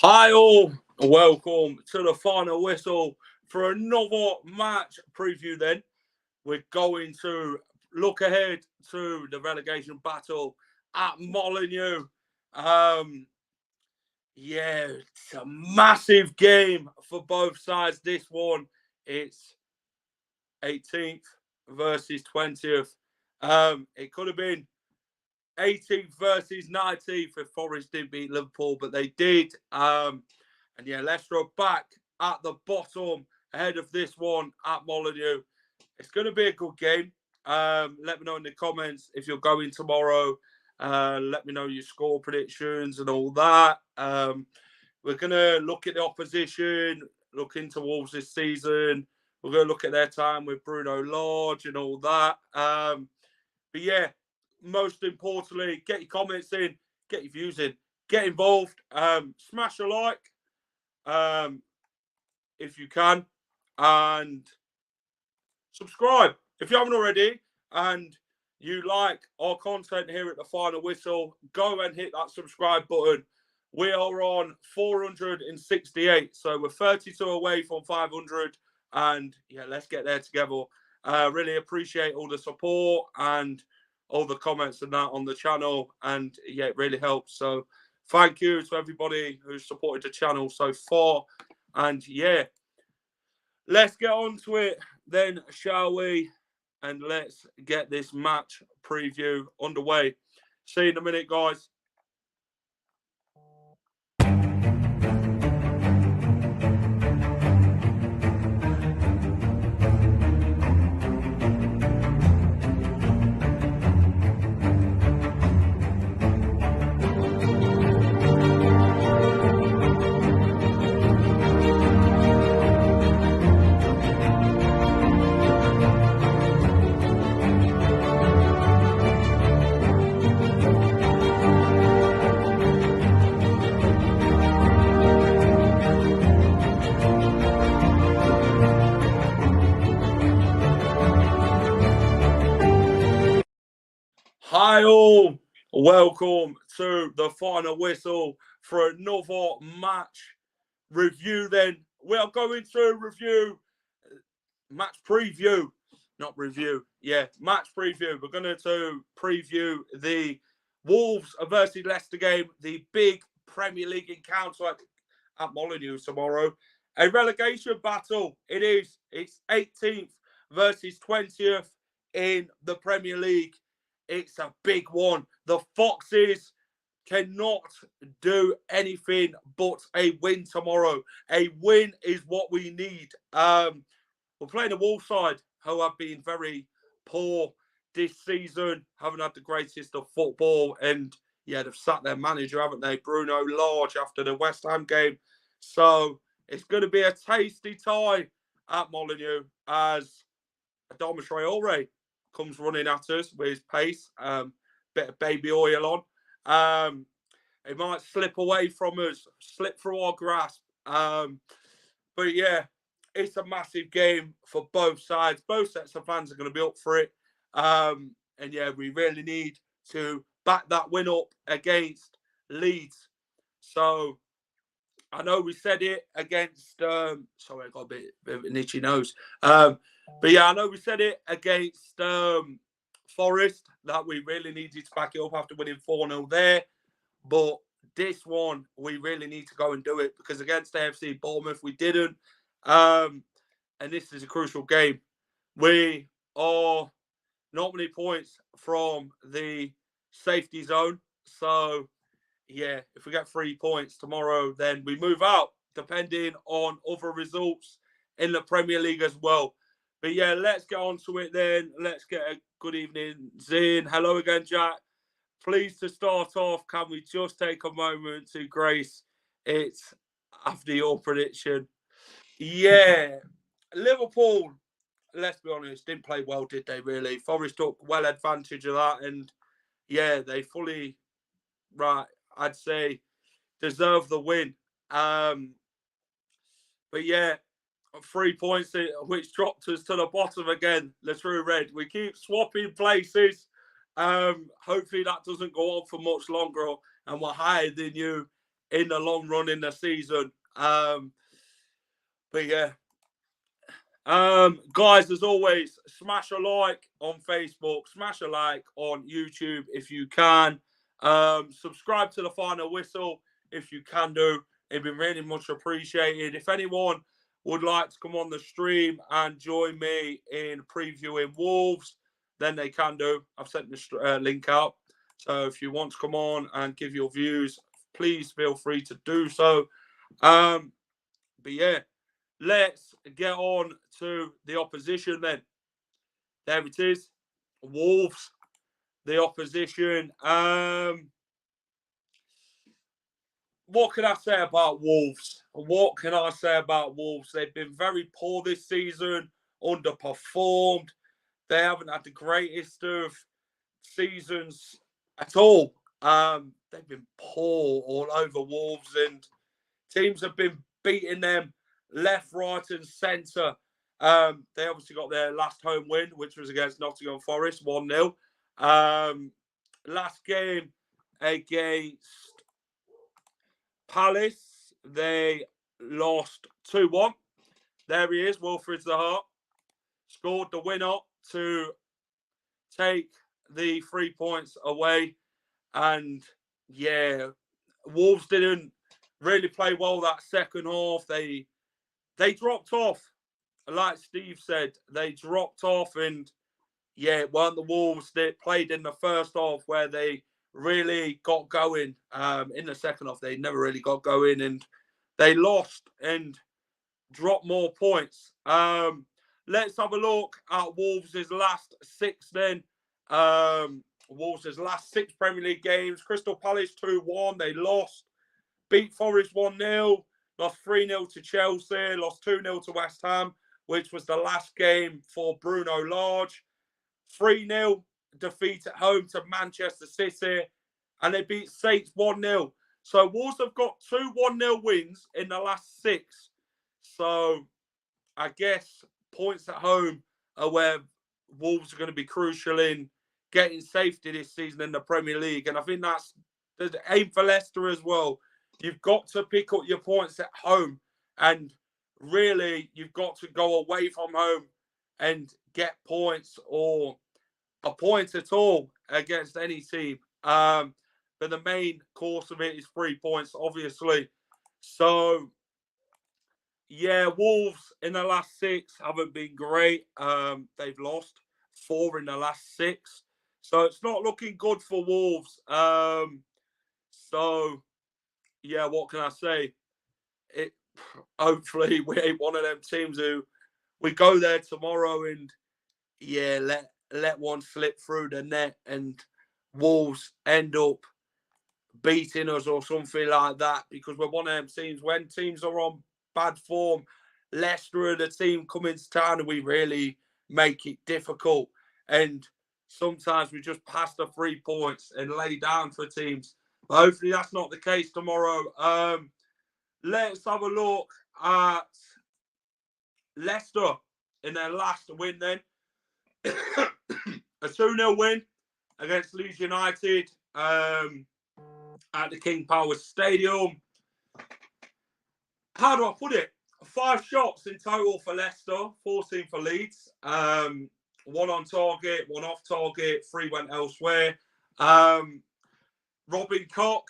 Hi all, welcome to the final whistle for another match preview then. We're going to look ahead to the relegation battle at Molineux. It's a massive game for both sides. This one, it's 18th versus 20th. It could have been 18th versus 19th if Forest didn't beat Liverpool, but they did. Leicester are back at the bottom ahead of this one at Molineux. It's going to be a good game. Let me know in the comments if you're going tomorrow. Let me know your score predictions and all that. We're going to look at the opposition, look into Wolves this season. We're going to look at their time with Bruno Lage and all that. Most importantly, get your comments in, get your views in, get involved, smash a like if you can, and subscribe if you haven't already, and you like our content here at the Final Whistle. Go and hit that subscribe button. We are on 468, so we're 32 away from 500, and let's get there together. Really appreciate all the support and all the comments and that on the channel, and it really helps. So thank you to everybody who's supported the channel so far, and let's get on to it then, shall we? And let's get this match preview underway. See you in a minute, guys. Hi all, welcome to the Final Whistle for another match review then. We are going to review, match preview, not review, match preview. We're going to preview the Wolves versus Leicester game, the big Premier League encounter at Molineux tomorrow. A relegation battle, it is. It's 18th versus 20th in the Premier League. It's a big one. The Foxes cannot do anything but a win tomorrow. A win is what we need. We're playing the Wolves side, who have been very poor this season, haven't had the greatest of football, and they've sacked their manager, haven't they? Bruno Lage after the West Ham game. So it's going to be a tasty tie at Molineux as Adama Traore comes running at us with his pace, bit of baby oil on. It might slip away from us, slip through our grasp. It's a massive game for both sides. Both sets of fans are going to be up for it. We really need to back that win up against Leeds. So I know we said it against, sorry, I got a bit of an itchy nose. I know we said it against Forest that we really needed to back it up after winning 4-0 there. But this one, we really need to go and do it because against AFC Bournemouth, we didn't. And this is a crucial game. We are not many points from the safety zone. So, if we get 3 points tomorrow, then we move out, depending on other results in the Premier League as well. But let's get on to it then. Let's get a good evening, Zin. Hello again, Jack. Please, to start off, can we just take a moment to grace it after your prediction? Liverpool, let's be honest, didn't play well, did they, really? Forest took well advantage of that, and they fully, I'd say, deserve the win. 3 points, which dropped us to the bottom again, the True Red. We keep swapping places. Hopefully that doesn't go on for much longer, and we're higher than you in the long run in the season. But yeah. Guys, as always, smash a like on Facebook, smash a like on YouTube if you can. Subscribe to the Final Whistle if you can do. It'd be really much appreciated. If anyone would like to come on the stream and join me in previewing Wolves, then they can do. I've sent the link out. So if you want to come on and give your views, please feel free to do so. But yeah, let's get on to the opposition then. There it is. Wolves, the opposition. What can I say about Wolves? What can I say about Wolves? They've been very poor this season, underperformed. They haven't had the greatest of seasons at all. They've been poor all over Wolves, and teams have been beating them left, right, and centre. They obviously got their last home win, which was against Nottingham Forest, 1-0. Last game against Palace, they lost 2-1. There he is, Wilfried Zaha. Scored the winner to take the 3 points away. And yeah, Wolves didn't really play well that second half. They dropped off. Like Steve said, they dropped off, and yeah, it weren't the Wolves that played in the first half where they really got going. In the second half, they never really got going, and they lost and dropped more points. Let's have a look at Wolves' last 6 then. Wolves' last 6 Premier League games. Crystal Palace 2-1, they lost. Beat Forest 1-0, lost 3-0 to Chelsea, lost 2-0 to West Ham, which was the last game for Bruno Lage. 3-0 defeat at home to Manchester City, and they beat Saints 1-0. So Wolves have got 2 1-0 wins in the last 6. So I guess points at home are where Wolves are going to be crucial in getting safety this season in the Premier League. And I think that's the aim for Leicester as well. You've got to pick up your points at home, and really you've got to go away from home and get points or a point at all against any team. But the main course of it is 3 points, obviously. So, yeah, Wolves in the last 6 haven't been great. They've lost 4 in the last 6. So it's not looking good for Wolves. So, yeah, what can I say? Hopefully we ain't one of them teams who we go there tomorrow and, yeah, let one slip through the net and Wolves end up beating us or something like that, because we're one of them teams when teams are on bad form. Leicester are the team coming to town and we really make it difficult. And sometimes we just pass the 3 points and lay down for teams. But hopefully that's not the case tomorrow. Let's have a look at Leicester in their last win then. A 2-0 win against Leeds United at the King Power Stadium. How do I put it? 5 shots in total for Leicester, 14 for Leeds. 1 on target, 1 off target, 3 went elsewhere. Robin Koch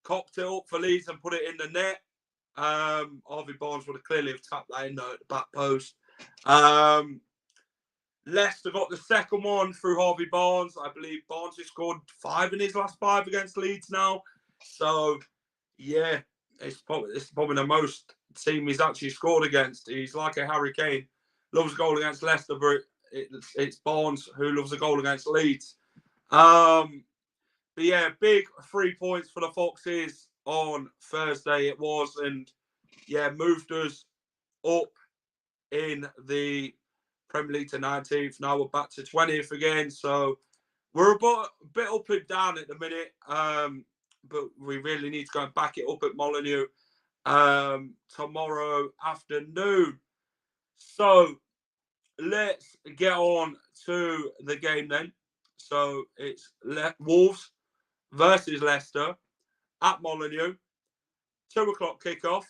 cocked it up for Leeds and put it in the net. Harvey Barnes would have clearly have tapped that in at the back post. Leicester got the second one through Harvey Barnes. I believe Barnes has scored 5 in his last 5 against Leeds now. So, yeah, it's probably the most team he's actually scored against. He's like a Harry Kane. Loves a goal against Leicester, but it's Barnes who loves a goal against Leeds. But yeah, big 3 points for the Foxes on Thursday it was. And, yeah, moved us up in the Premier League to 19th. Now we're back to 20th again. So we're a bit up and down at the minute. But we really need to go and back it up at Molineux tomorrow afternoon. So let's get on to the game then. So it's Wolves versus Leicester at Molineux. 2 o'clock kickoff.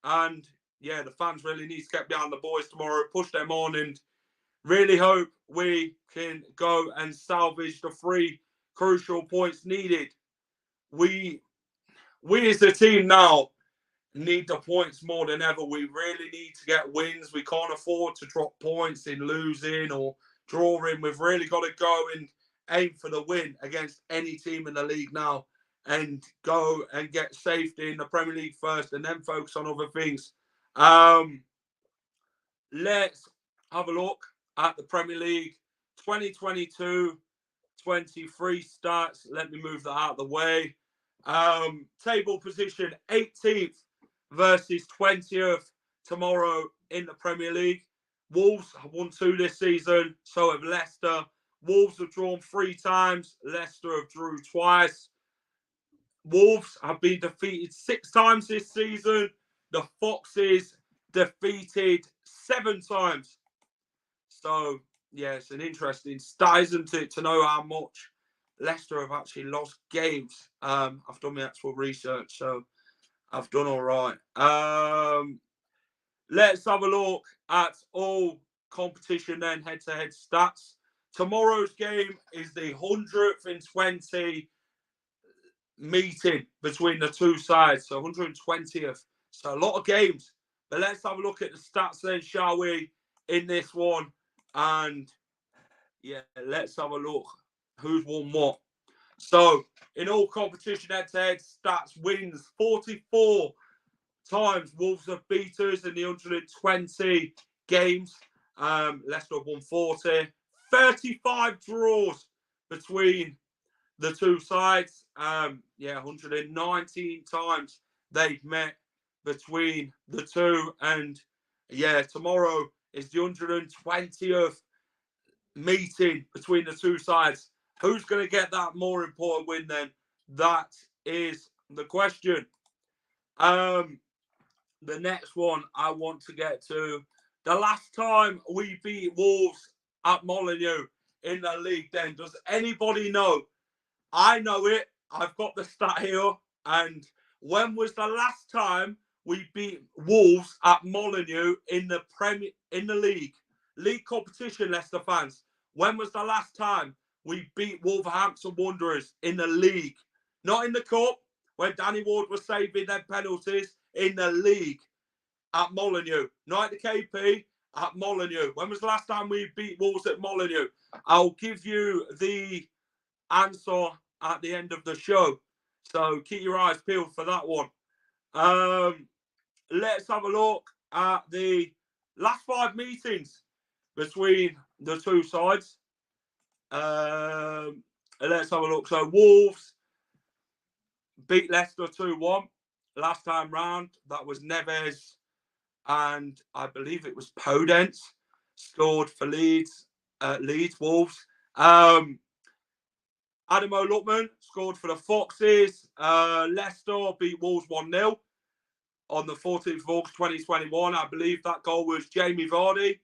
And yeah, the fans really need to get behind the boys tomorrow, push them on, and really hope we can go and salvage the 3 crucial points needed. We as a team now need the points more than ever. We really need to get wins. We can't afford to drop points in losing or drawing. We've really got to go and aim for the win against any team in the league now and go and get safety in the Premier League first and then focus on other things. Let's have a look at the Premier League 2022-23 stats. Let me move that out of the way. Table position 18th versus 20th tomorrow in the Premier League. Wolves have won 2 this season, so have Leicester. Wolves have drawn 3 times. Leicester have drew twice. Wolves have been defeated 6 times this season. The Foxes defeated 7 times. So, yeah, it's an interesting stat, isn't it, to know how much Leicester have actually lost games. I've done my actual research, so I've done all right. Let's have a look at all competition then, head-to-head stats. Tomorrow's game is the 120 meeting between the 2 sides, so 120th. So a lot of games. But let's have a look at the stats then, shall we, in this one. And, yeah, let's have a look who's won what. So, in all competition head-to-head stats, wins 44 times. Wolves have beat us in the 120 games. Leicester have won 40. 35 draws between the 2 sides. 119 times they've met between the 2. And, yeah, tomorrow is the 120th meeting between the 2 sides. Who's going to get that more important win then? That is the question. The next one I want to get to. The last time we beat Wolves at Molineux in the league then, does anybody know? I know it. I've got the stat here. And when was the last time we beat Wolves at Molineux in the league competition, Leicester fans? When was the last time we beat Wolverhampton Wanderers in the league? Not in the cup, when Danny Ward was saving their penalties, in the league at Molineux. Not at the KP, at Molineux. When was the last time we beat Wolves at Molineux? I'll give you the answer at the end of the show. So keep your eyes peeled for that one. Let's have a look at the last 5 meetings between the 2 sides. Let's have a look. So Wolves beat Leicester 2-1 last time round. That was Neves and I believe it was Podence scored for Leeds. Wolves. Adamo Lukman scored for the Foxes. Leicester beat Wolves 1-0 on the 14th of August 2021. I believe that goal was Jamie Vardy.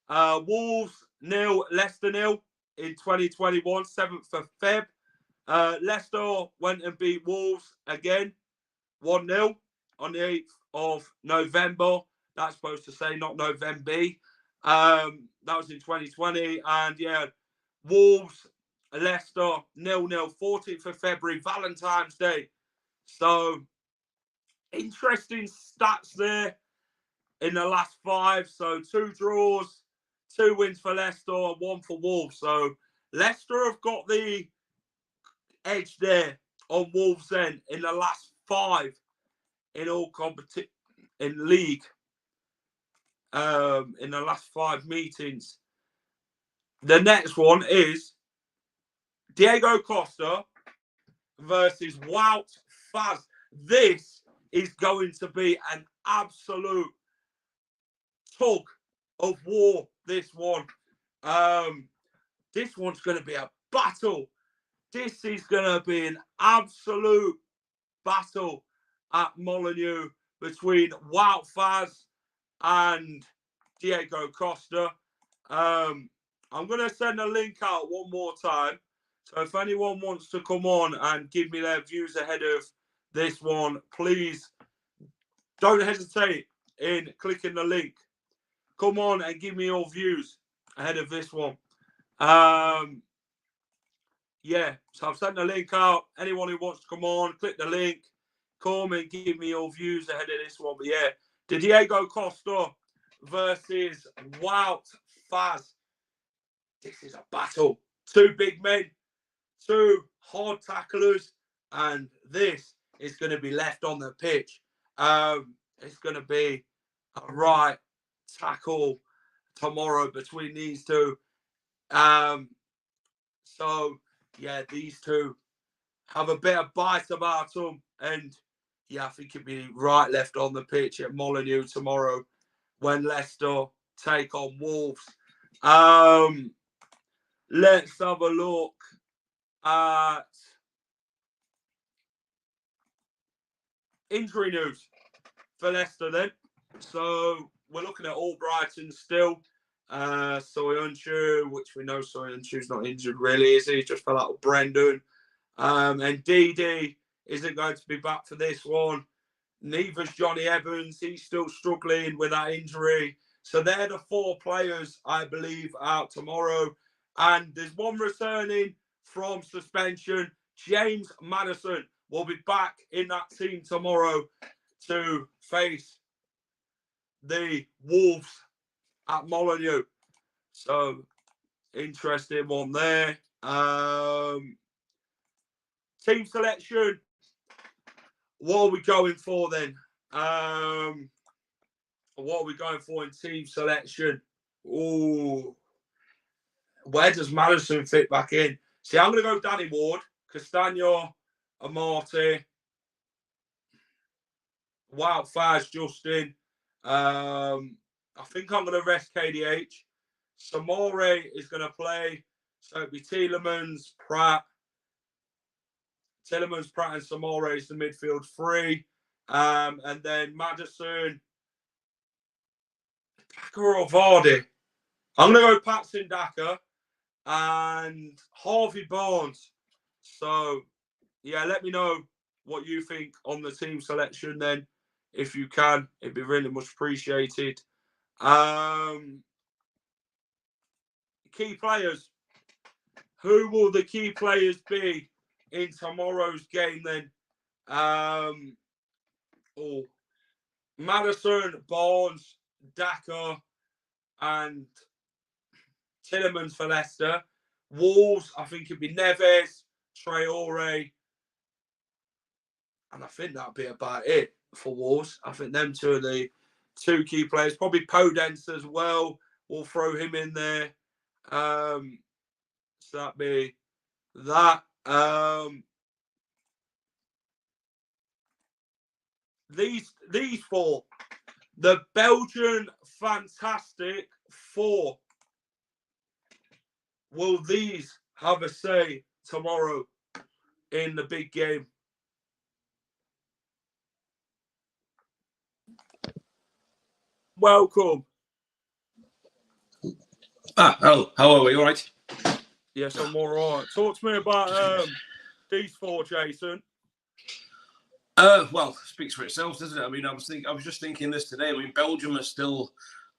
Wolves 0, Leicester 0 in 2021, 7th of Feb. Leicester went and beat Wolves again, 1-0 on the 8th of November. That's supposed to say not November. That was in 2020. And yeah, Wolves, Leicester 0-0, 14th of February, Valentine's Day. So interesting stats there in the last 5. So 2 draws, 2 wins for Leicester, 1 for Wolves. So Leicester have got the edge there on Wolves then in the last 5 in all competition in league. In the last 5 meetings. The next one is Diego Costa versus Wout Faz. This is going to be an absolute tug of war, this one. This one's going to be a battle. This is going to be an absolute battle at Molineux between Wout Faz and Diego Costa. I'm going to send a link out one more time. So if anyone wants to come on and give me their views ahead of this one, please don't hesitate in clicking the link. Come on and give me your views ahead of this one. Yeah, so I've sent the link out. Anyone who wants to come on, click the link. Come and give me your views ahead of this one. But yeah, Diego Costa versus Wout Faz. This is a battle. Two big men, two hard tacklers, and this is going to be left on the pitch. It's going to be a right tackle tomorrow between these two. So, yeah, these two have a bit of bite about them. And, yeah, I think it'd be right left on the pitch at Molineux tomorrow when Leicester take on Wolves. Let's have a look at injury news for Leicester then. So we're looking at Albrighton still. Soyuncu, which we know Soyuncu's not injured really, is he? He just fell out with Brendan. And Didi isn't going to be back for this one. Neither's Johnny Evans. He's still struggling with that injury. So they're the four players, I believe, out tomorrow. And there's one returning from suspension. James Maddison will be back in that team tomorrow to face the Wolves at Molineux. So, interesting one there. Team selection. What are we going for then? What are we going for in team selection? Oh, where does Maddison fit back in? See, I'm going to go Danny Ward, Castagno, Amati, Wout Faz, Justin. I think I'm going to rest KDH. Samore is going to play. So it'll be Tielemans, Pratt. Tielemans, Pratt and Samore is the midfield three. And then Maddison, Daka or Vardy. I'm going to go Patson Daka and Harvey Barnes. So, yeah, let me know what you think on the team selection then. If you can, it'd be really much appreciated. Key players. Who will the key players be in tomorrow's game then? Maddison, Barnes, Daka, and Tielemans for Leicester. Wolves, I think it'd be Neves, Traore, and I think that'd be about it for Wolves. I think them two are the two key players. Probably Podence as well. We'll throw him in there. So that'd be that. These four, the Belgian Fantastic Four. Will these have a say tomorrow in the big game? Welcome. Hello. How are we? All right? Yes, I'm all right. Talk to me about these four, Jason. Well, speaks for itself, doesn't it? I mean, I was just thinking this today. I mean, Belgium are still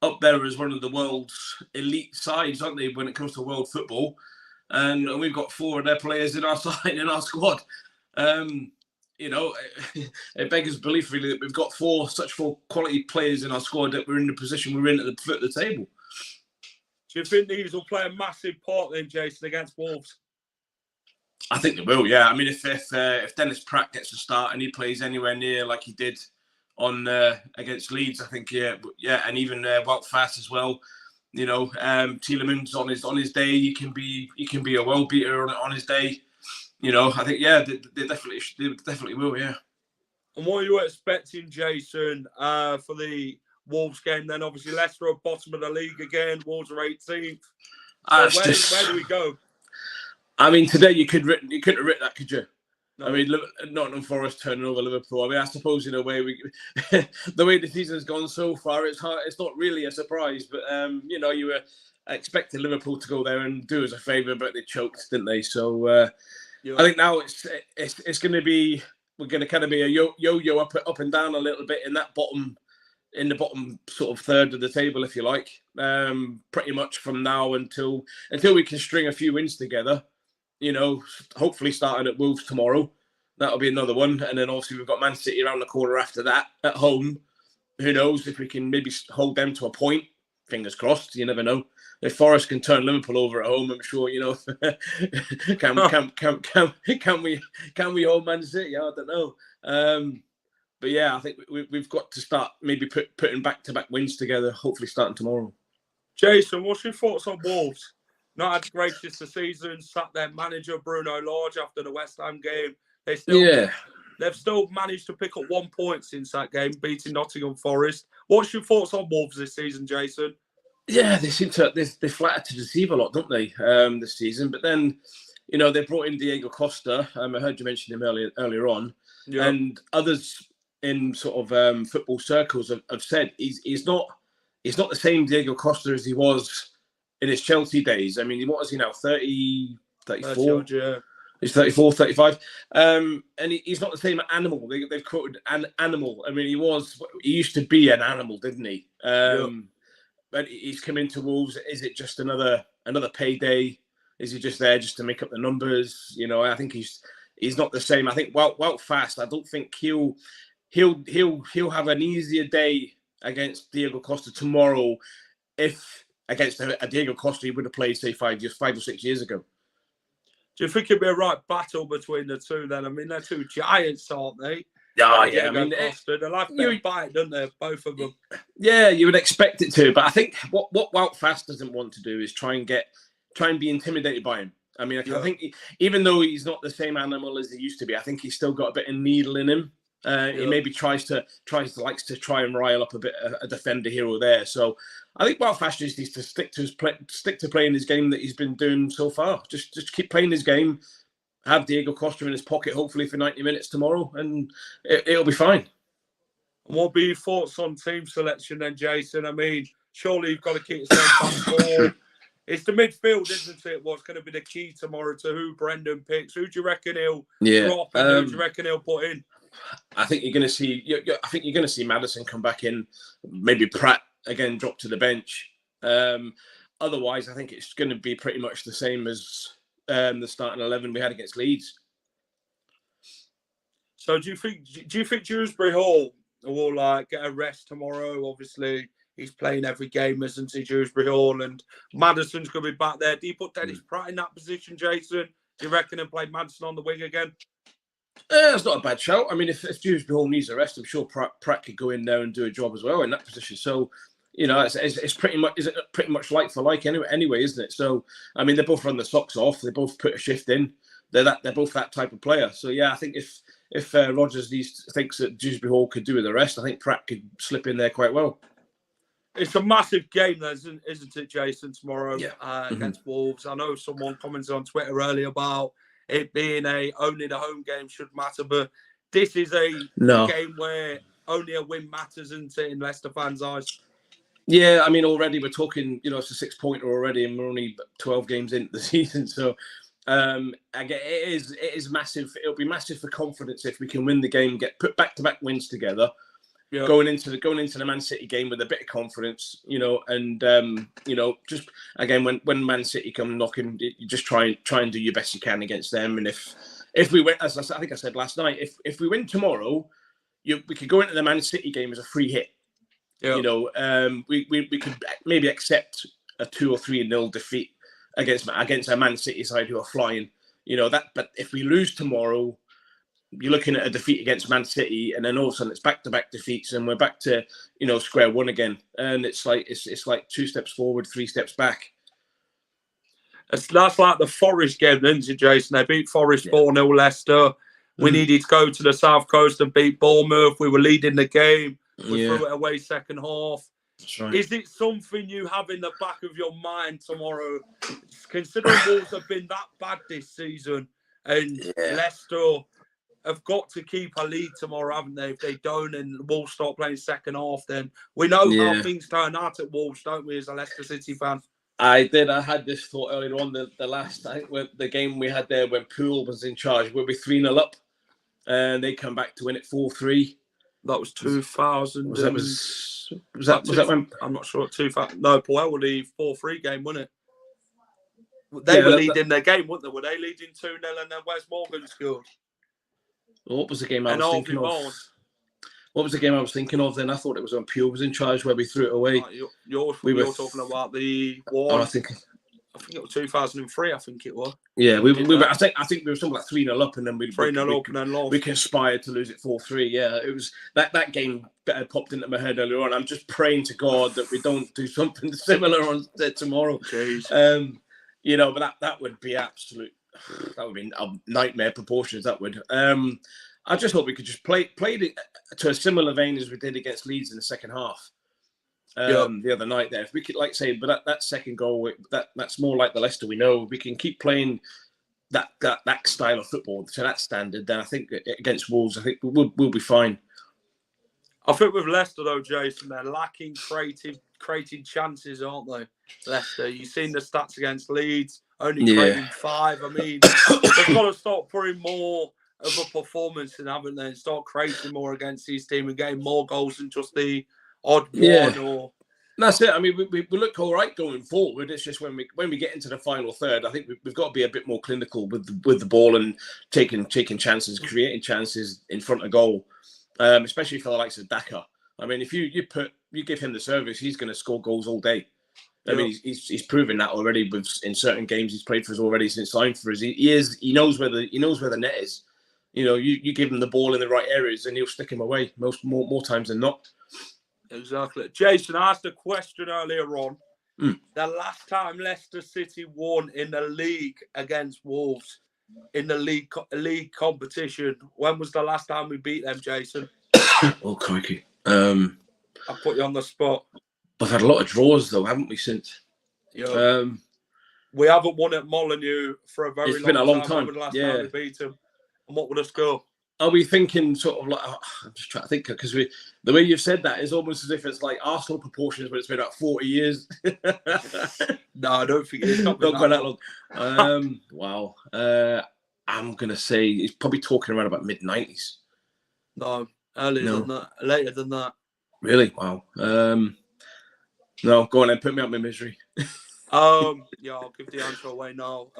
up there as one of the world's elite sides, aren't they, when it comes to world football? And we've got four of their players in our side, in our squad. You know, it beggars belief really that we've got such four quality players in our squad that we're in the position we're in at the foot of the table. Do you think these will play a massive part then, Jason, against Wolves? I think they will, yeah. I mean, if Dennis Pratt gets a start and he plays anywhere near like he did on against Leeds, I think yeah, and even Wout Faz as well. You know, Tielemans on his day, he can be a world beater on his day. You know, I think they definitely will, yeah. And what are you expecting, Jason, for the Wolves game? Then obviously Leicester are bottom of the league again. Wolves are 18th. So where do we go? I mean, today you couldn't have written that, could you? No. I mean, Nottingham Forest turning over Liverpool. I mean, I suppose in a way the way the season's gone so far, it's hard. It's not really a surprise, but you know, you were expecting Liverpool to go there and do us a favour, but they choked, didn't they? So I think now it's going to be we're going to kind of be a yo-yo up and down a little bit in the bottom sort of third of the table, if you like. Pretty much from now until we can string a few wins together. Hopefully starting at Wolves tomorrow. That'll be another one. And then obviously we've got Man City around the corner after that at home. Who knows if we can maybe hold them to a point? Fingers crossed. You never know. If Forest can turn Liverpool over at home, I'm sure can we hold Man City? I don't know. But yeah, I think we've got to start maybe putting back-to-back wins together. Hopefully, starting tomorrow. Jason, what's your thoughts on Wolves? Not had the greatest of seasons. Sacked their manager Bruno Lage after the West Ham game. They've still managed to pick up 1 point since that game, beating Nottingham Forest. What's your thoughts on Wolves this season, Jason? Yeah, they seem to they flatter to deceive a lot, don't they? This season, but then they brought in Diego Costa. I heard you mention him earlier on, and others in sort of football circles have said he's not the same Diego Costa as he was in his Chelsea days. I mean, what is he now? 30, 34? Yeah. He's 34, 35. And he's not the same animal. They've quoted an animal. I mean, he used to be an animal, didn't he? But he's come into Wolves. Is it just another payday? Is he just there just to make up the numbers? I think he's not the same. I think Wout Fast, I don't think he'll have an easier day against Diego Costa tomorrow if against a Diego Costa he would have played, say, 5 or 6 years ago. Do you think it'd be a right battle between the two then? I mean, they're two giants, aren't they? Oh, yeah. I mean, Costa, they like a bite, don't they? Both of them. Yeah, you would expect it to, but I think what Wout Fast doesn't want to do is try and be intimidated by him. I mean, I think even though he's not the same animal as he used to be, I think he's still got a bit of needle in him. He maybe likes to try and rile up a bit a defender here or there. So I think Wout Fast just needs to stick to playing his game that he's been doing so far. Just keep playing his game. Have Diego Costa in his pocket, hopefully for 90 minutes tomorrow, and it'll be fine. What be your thoughts on team selection then, Jason? I mean, surely you've got to keep yourself back four. It's the midfield, isn't it? What's going to be the key tomorrow to who Brendan picks? Who do you reckon he'll drop and who do you reckon he'll put in? I think you're going to see. I think you're going to see Maddison come back in. Maybe Pratt again drop to the bench. Otherwise, I think it's going to be pretty much the same as the starting 11 we had against Leeds. So do you think Dewsbury Hall will get a rest tomorrow? Obviously, he's playing every game, isn't he, Dewsbury Hall? And Maddison's going to be back there. Do you put Dennis Pratt in that position, Jason? Do you reckon he'll play Maddison on the wing again? That's not a bad shout. I mean, if Dewsbury Hall needs a rest, I'm sure Pratt could go in there and do a job as well in that position. So, it's pretty much like for like anyway, isn't it? So, I mean, they both run the socks off. They both put a shift in. They're both that type of player. So, yeah, I think if Rodgers thinks that Dewsbury Hall could do with the rest, I think Pratt could slip in there quite well. It's a massive game, isn't it, Jason, tomorrow against Wolves? I know someone commented on Twitter earlier about it being only the home game should matter, but this is a game where only a win matters, isn't it, in Leicester fans' eyes? Yeah, I mean, already we're talking, it's a 6-pointer already, and we're only 12 games into the season. So, again, it is massive. It'll be massive for confidence if we can win the game, put back-to-back wins together, going into the Man City game with a bit of confidence, and just again when Man City come knocking, you just try and do your best you can against them. And if we win, as I think I said last night, if we win tomorrow, we could go into the Man City game as a free hit. Yeah. We could maybe accept a 2 or 3-0 defeat against a Man City side who are flying. But if we lose tomorrow, you're looking at a defeat against Man City, and then all of a sudden it's back-to-back defeats, and we're back to square one again. And it's like 2 steps forward, 3 steps back. That's like the Forest game, isn't it, Jason? They beat Forest 4-0 Leicester. We needed to go to the South Coast and beat Bournemouth. We were leading the game. We threw it away second half. That's right. Is it something you have in the back of your mind tomorrow? Considering Wolves have been that bad this season, and Leicester have got to keep a lead tomorrow, haven't they? If they don't and Wolves start playing second half, then we know how things turn out at Wolves, don't we, as a Leicester City fan? I did. I had this thought earlier on. The last, I think, the game we had there when Poole was in charge, we'll be 3-0 up. and they come back to win it 4-3. That was 2000. Was that when? I'm not sure. 2000. No, Puel would leave 4-3 game, wasn't it? They were leading their game, weren't they? Were they leading 2-0 and then Wes Morgan scored? Well, what was the game I was thinking of? What was the game I was thinking of then? I thought it was when Pure was in charge where we threw it away. You're talking about the one. I think it was 2003. I think it was. Yeah, we were. I think we were something like 3-0 up, and then we 3-0 up and then lost. We conspired to lose it 4-3. Yeah, it was that game popped into my head earlier on. I'm just praying to God that we don't do something similar on tomorrow. Jeez. But that would be absolute. That would be a nightmare proportions. That would. I just hope we could just play it to a similar vein as we did against Leeds in the second half. The other night there, if we could, like say, but that second goal, that's more like the Leicester we know. We can keep playing that style of football to that standard. Then I think against Wolves, I think we'll be fine. I think with Leicester though, Jason, they're lacking creating chances, aren't they? Leicester, you've seen the stats against Leeds, only creating 5. I mean, they've got to start putting more of a performance in, haven't they? And start creating more against these teams and getting more goals than just the odd one. Or that's it. I mean, we look all right going forward. It's just when we get into the final third, I think we've got to be a bit more clinical with the ball and taking chances, creating chances in front of goal, especially for the likes of Daka. I mean, if you give him the service, he's going to score goals all day. I mean, he's proven that already in certain games he's played for us already since signed for us. He knows where the net is. You give him the ball in the right areas and he'll stick him away more times than not. Exactly. Jason, I asked a question earlier on. The last time Leicester City won in the league against Wolves in the league competition, when was the last time we beat them, Jason? Oh, crikey. I put you on the spot. We've had a lot of draws, though, haven't we, since? Yeah. We haven't won at Molineux for a very long time. It's been a long time. When was the last time we beat them? And what would the score? Are we thinking sort of like, I'm just trying to think, because the way you've said that is almost as if it's like Arsenal proportions, but it's been about 40 years. No, I don't think it's not quite that long. Wow. I'm going to say he's probably talking around about mid-90s. No, earlier than that. Later than that. Really? Wow. No, go on then, put me out my misery. I'll give the answer away now.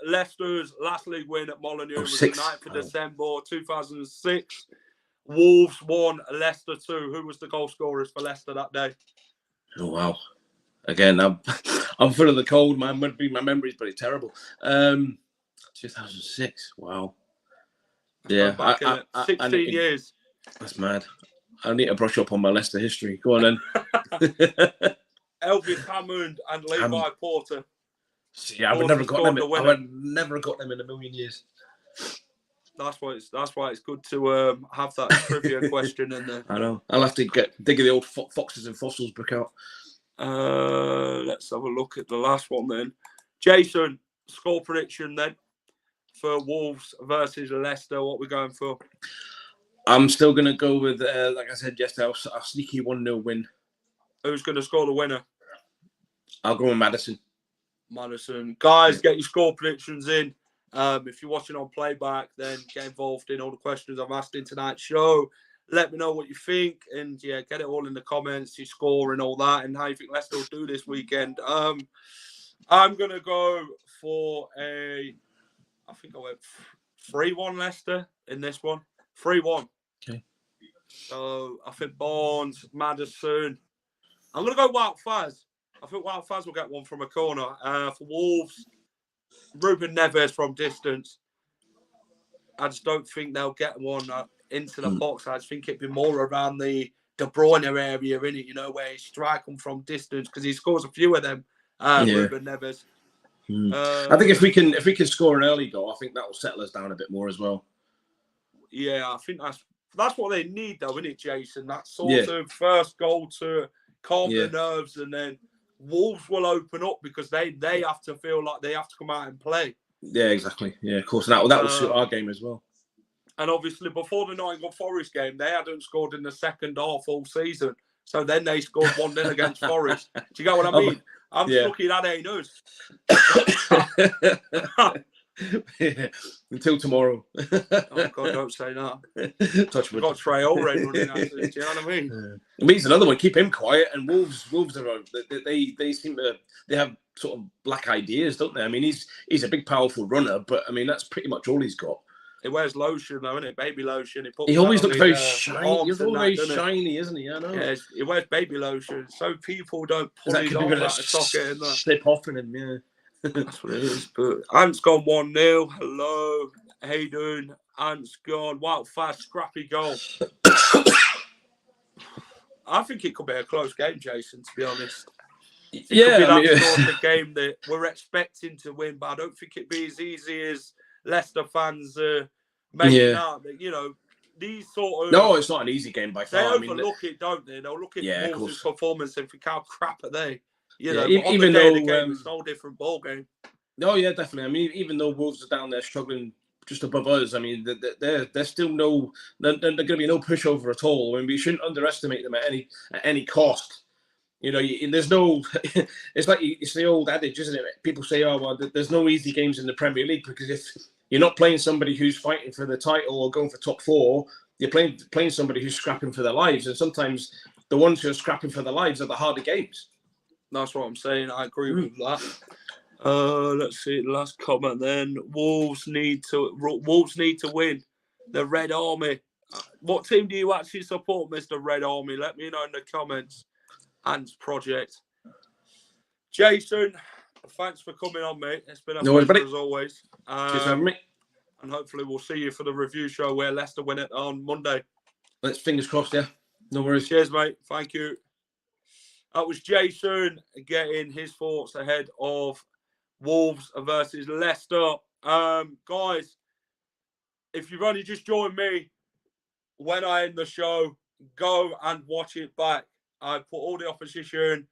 Leicester's last league win at Molineux was the 9th of December 2006. Wolves 1, Leicester 2. Who was the goal scorers for Leicester that day? Oh wow! Again, I'm full of the cold. My memory's pretty terrible. 2006. Wow. Yeah, 16 years. That's mad. I need to brush up on my Leicester history. Go on then. Elvis Hammond and Levi Porter. See, I would never got them. I would never got them in a million years. That's why it's good to have that trivia question in there. I know. I'll have to dig the old Foxes and Fossils book out. Let's have a look at the last one then. Jason, score prediction then for Wolves versus Leicester. What we're going for? I'm still going to go with, like I said yesterday, a sneaky 1-0 win. Who's going to score the winner? I'll go with Maddison. Guys, get your score predictions in. If you're watching on playback, then get involved in all the questions I've asked in tonight's show. Let me know what you think, and get it all in the comments, your score and all that, and how you think Leicester will do this weekend. I'm going to go for I think I went 3-1 Leicester in this one. 3-1. Okay. So I think Barnes, Maddison. I'm going to go Wout Faz. I think Wout Faz will get one from a corner. For Wolves, Ruben Neves from distance. I just don't think they'll get one into the box. I just think it'd be more around the De Bruyne area, innit? Where he strike them from distance, because he scores a few of them. Ruben Neves. I think if we can score an early goal, I think that will settle us down a bit more as well. Yeah, I think that's what they need, though, isn't it, Jason? That sort of first goal to calm the nerves, and then Wolves will open up because they have to feel like they have to come out and play. Yeah, exactly. Yeah, of course. And that will suit our game as well. And obviously, before the Nottingham Forest game, they hadn't scored in the second half all season. So then they scored 1-0 against Forest. Do you get what I mean? I'm just lucky that ain't us. Until tomorrow. Oh God, don't say that. Touch We've wood. got Trey Allred running at us. Do you know what I mean? It means another one. Keep him quiet. And Wolves are they seem to they have sort of black ideas, don't they? I mean, he's a big, powerful runner, but I mean that's pretty much all he's got. He wears lotion, though, isn't it? Baby lotion. He always looks very shiny. He's always very shiny, isn't he? I know. Yeah, he wears baby lotion, so people don't pull that his arm out of socket and slip off in him. Yeah. That's what it is. But Ant's gone 1-0. Hello. How you doing? Ant's gone. Wow, fast, scrappy goal. I think it could be a close game, Jason, to be honest. It could be that sort of game that we're expecting to win, but I don't think it'd be as easy as Leicester fans make it out. You know, these sort of... No, it's not an easy game by far. They overlook it, don't they? They'll look at Wolves' performance and think, how crap are they? You know, even though the game, it's a whole different ball game. No, yeah, definitely. I mean, even though Wolves are down there struggling just above us, I mean, there's still there's going to be no pushover at all. I mean, we shouldn't underestimate them at any cost. You know, there's no. It's the old adage, isn't it? People say, "Oh, well, there's no easy games in the Premier League," because if you're not playing somebody who's fighting for the title or going for top 4, you're playing somebody who's scrapping for their lives, and sometimes the ones who are scrapping for their lives are the harder games. That's what I'm saying. I agree with that. Let's see the last comment. Then Wolves need to win. The Red Army. What team do you actually support, Mr. Red Army? Let me know in the comments. Ant's project. Jason, thanks for coming on, mate. It's been a pleasure as always. Cheers for having me. And hopefully we'll see you for the review show where Leicester win it on Monday. Let's fingers crossed, yeah. No worries. Cheers, mate. Thank you. That was Jason getting his thoughts ahead of Wolves versus Leicester. Guys, if you've only just joined me, when I end the show, go and watch it back. I put all the opposition,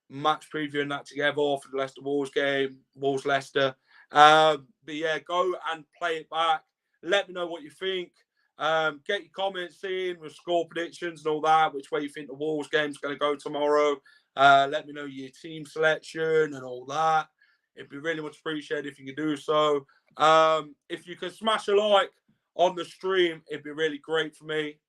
match preview and that together for the Leicester Wolves game, Wolves Leicester. But yeah, go and play it back. Let me know what you think. Get your comments in with score predictions and all that, which way you think the Wolves game's going to go tomorrow. Let me know your team selection and all that. It'd be really much appreciated if you could do so. If you can smash a like on the stream, it'd be really great for me.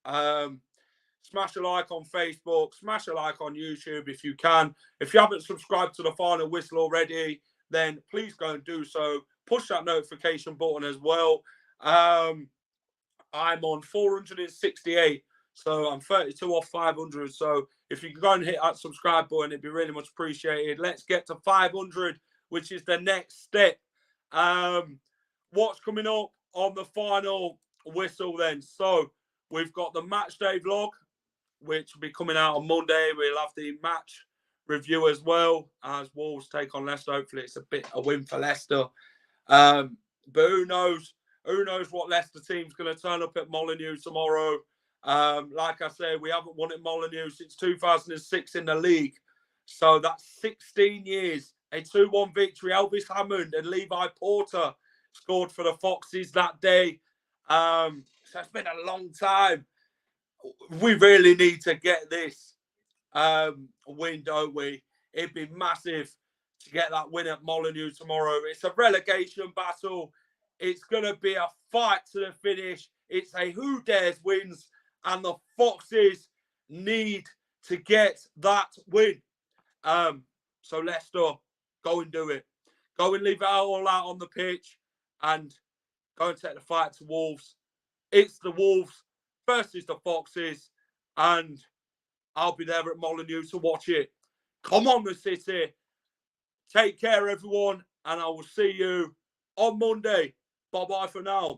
Smash a like on Facebook, smash a like on YouTube if you can. If you haven't subscribed to the Final Whistle already, then please go and do so. Push that notification button as well. I'm on 468, so I'm 32 off 500. So if you can go and hit that subscribe button, it'd be really much appreciated. Let's get to 500, which is the next step. What's coming up on the Final Whistle then? So we've got the match day vlog, which will be coming out on Monday. We'll have the match review as well as Wolves take on Leicester. Hopefully it's a win for Leicester. But who knows? Who knows what Leicester team's going to turn up at Molineux tomorrow. Like I said, we haven't won at Molineux since 2006 in the league. So that's 16 years. A 2-1 victory. Elvis Hammond and Levi Porter scored for the Foxes that day. So it's been a long time. We really need to get this win, don't we? It'd be massive to get that win at Molineux tomorrow. It's a relegation battle. It's going to be a fight to the finish. It's a who dares wins, and the Foxes need to get that win. So Leicester, go and do it. Go and leave it all out on the pitch and go and take the fight to Wolves. It's the Wolves versus the Foxes, and I'll be there at Molineux to watch it. Come on, the City. Take care, everyone, and I will see you on Monday. Bye-bye for now.